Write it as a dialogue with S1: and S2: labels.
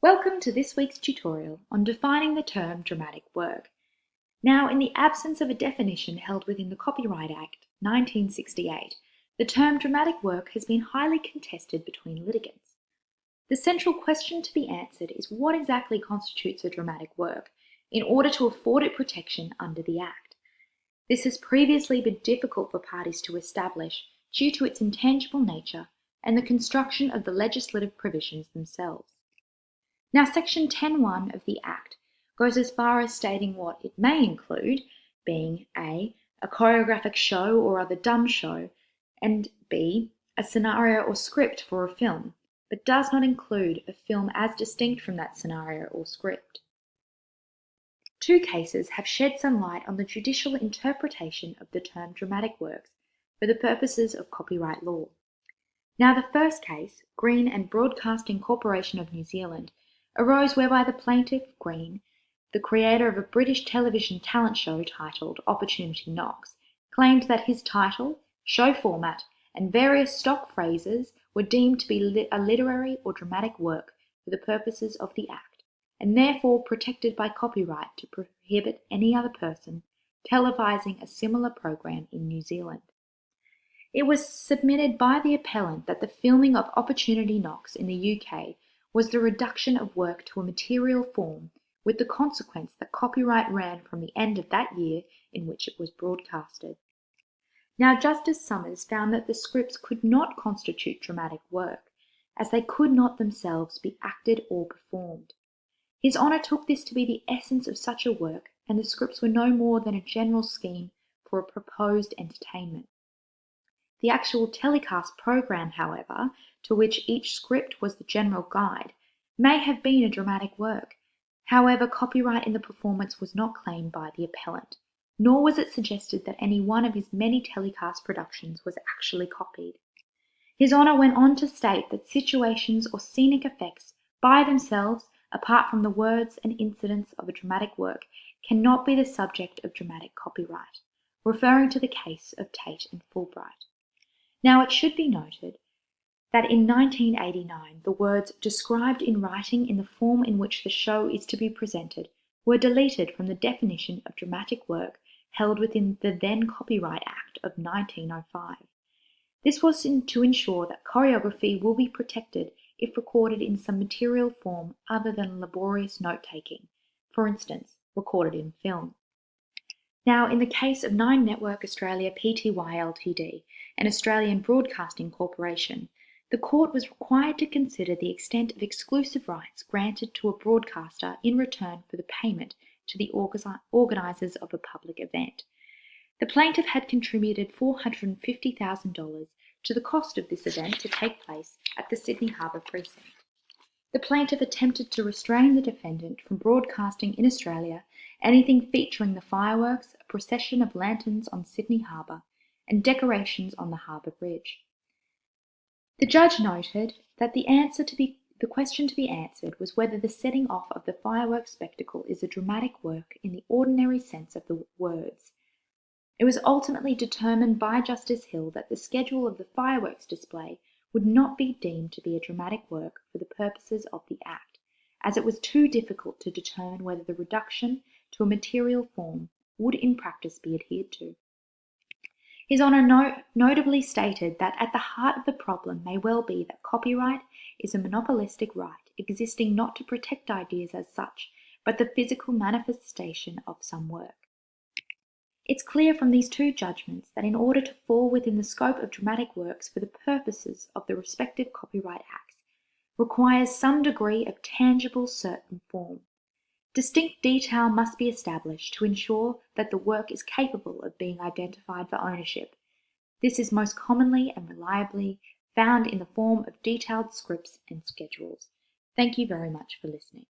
S1: Welcome to this week's tutorial on defining the term dramatic work. Now, in the absence of a definition held within the Copyright Act 1968, the term dramatic work has been highly contested between litigants. The central question to be answered is what exactly constitutes a dramatic work in order to afford it protection under the Act. This has previously been difficult for parties to establish due to its intangible nature and the construction of the legislative provisions themselves. Now, Section 10(1) of the Act goes as far as stating what it may include, being A choreographic show or other dumb show, and B, a scenario or script for a film, but does not include a film as distinct from that scenario or script. Two cases have shed some light on the judicial interpretation of the term dramatic works for the purposes of copyright law. Now, the first case, Green and Broadcasting Corporation of New Zealand, arose whereby the plaintiff, Green, the creator of a British television talent show titled Opportunity Knocks, claimed that his title, show format, and various stock phrases were deemed to be a literary or dramatic work for the purposes of the Act, and therefore protected by copyright to prohibit any other person televising a similar program in New Zealand. It was submitted by the appellant that the filming of Opportunity Knocks in the UK was the reduction of work to a material form, with the consequence that copyright ran from the end of that year in which it was broadcasted. Now, Justice Summers found that the scripts could not constitute dramatic work, as they could not themselves be acted or performed. His Honour took this to be the essence of such a work, and the scripts were no more than a general scheme for a proposed entertainment. The actual telecast program, however, to which each script was the general guide, may have been a dramatic work. However, copyright in the performance was not claimed by the appellant, nor was it suggested that any one of his many telecast productions was actually copied. His Honour went on to state that situations or scenic effects by themselves, apart from the words and incidents of a dramatic work, cannot be the subject of dramatic copyright, referring to the case of Tate and Fulbright. Now, it should be noted that in 1989 the words described in writing in the form in which the show is to be presented were deleted from the definition of dramatic work held within the then Copyright Act of 1905. This was to ensure that choreography will be protected if recorded in some material form other than laborious note-taking, for instance, recorded in film. Now, in the case of Nine Network Australia Pty Ltd, an Australian Broadcasting Corporation, the court was required to consider the extent of exclusive rights granted to a broadcaster in return for the payment to the organisers of a public event. The plaintiff had contributed $450,000 to the cost of this event to take place at the Sydney Harbour precinct. The plaintiff attempted to restrain the defendant from broadcasting in Australia anything featuring the fireworks, a procession of lanterns on Sydney Harbour, and decorations on the Harbour Bridge. The judge noted that the question to be answered was whether the setting off of the fireworks spectacle is a dramatic work in the ordinary sense of the words. It was ultimately determined by Justice Hill that the schedule of the fireworks display would not be deemed to be a dramatic work for the purposes of the Act, as it was too difficult to determine whether the reduction to a material form would in practice be adhered to. His Honour notably stated that at the heart of the problem may well be that copyright is a monopolistic right existing not to protect ideas as such, but the physical manifestation of some work. It's clear from these two judgments that in order to fall within the scope of dramatic works for the purposes of the respective Copyright Acts requires some degree of tangible certain form. Distinct detail must be established to ensure that the work is capable of being identified for ownership. This is most commonly and reliably found in the form of detailed scripts and schedules. Thank you very much for listening.